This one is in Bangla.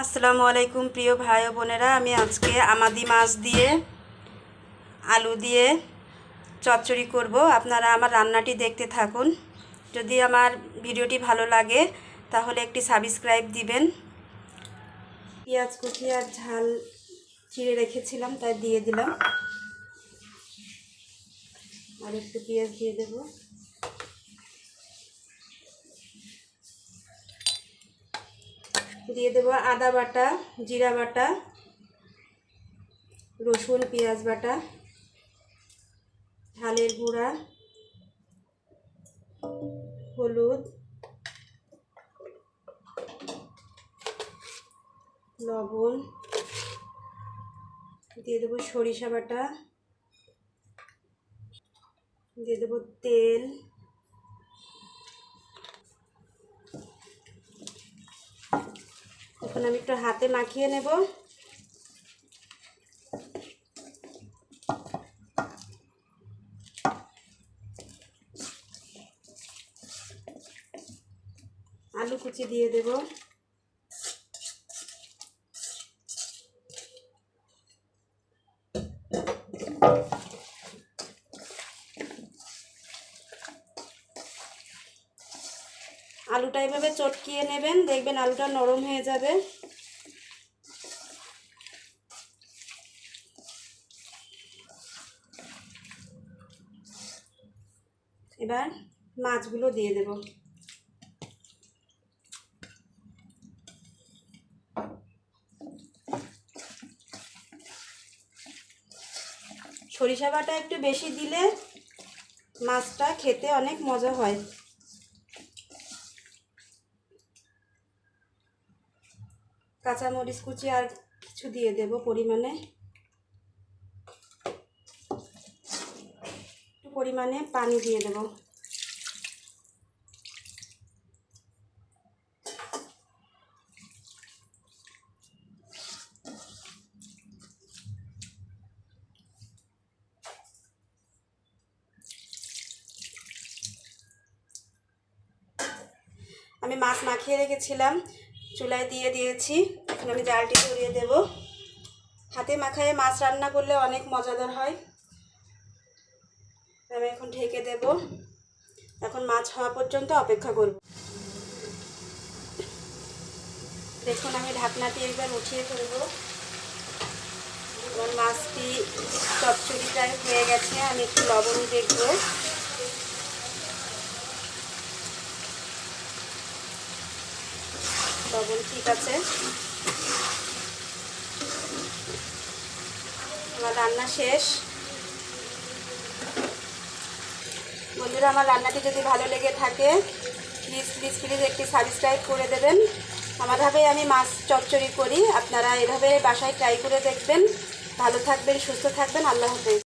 আসসালামু আলাইকুম প্রিয় ভাই ও বোনেরা, আমি আজকে আমাদি মাছ দিয়ে আলু দিয়ে চচ্চড়ি করব। আপনারা আমার রান্নাটি দেখতে থাকুন। যদি আমার ভিডিওটি ভালো লাগে তাহলে একটি সাবস্ক্রাইব দিবেন। পেঁয়াজ কুচি আর ঝাল চিড়ে রেখেছিলাম, তাই দিয়ে দিলাম। আর একটু পেঁয়াজ দিয়ে দেব। দিয়ে দেব আদা বাটা, জিরা বাটা, রসুন পেঁয়াজ বাটা, ঝালের গুঁড়া, হলুদ, লবণ, দিয়ে দেবো সরিষা বাটা, দিয়ে দেবো তেল, এখন আমি একটু হাতে মাখিয়ে নেব। আলু কুচি দিয়ে দেব। আলুটা এভাবে চটকিয়ে নেবেন, দেখবেন আলুটা নরম হয়ে যাবে। এবার মাছগুলো দিয়ে দেব। সরিষা বাটা একটু বেশি দিলে মাছটা খেতে অনেক মজা হয়। কাঁচামরিচ কুচি আর কিছু দিয়ে দেব পরিমাণে, একটু পরিমাণে পানি দিয়ে দেব। আমি মাছ মাখিয়ে রেখেছিলাম, চুলায় দিয়ে দিয়েছি। এখন আমি জালটি ধরিয়ে দেব। হাতে মাখায়ে মাছ রান্না করলে অনেক মজাদার হয়। আমি এখন ঢেকে দেব। এখন মাছ হওয়া পর্যন্ত অপেক্ষা করব। দেখুন আমি ঢাকনাটি একবার উঠিয়ে ফেলব। এবার মাছটি চচ্চড়ি প্রায় হয়ে গেছে। আমি একটু লবণ দেখব। লবণ ঠিক আছে। আমার রান্না শেষ। বন্ধুরা, আমার রান্নাটি যদি ভালো লেগে থাকে প্লিজ একটি সাবস্ক্রাইব করে দেবেন। আমারভাবেই আমি মাছ চচ্চড়ি করি, আপনারা এভাবে বাসায় ট্রাই করে দেখবেন। ভালো থাকবেন, সুস্থ থাকবেন। আল্লাহ হাফেজ।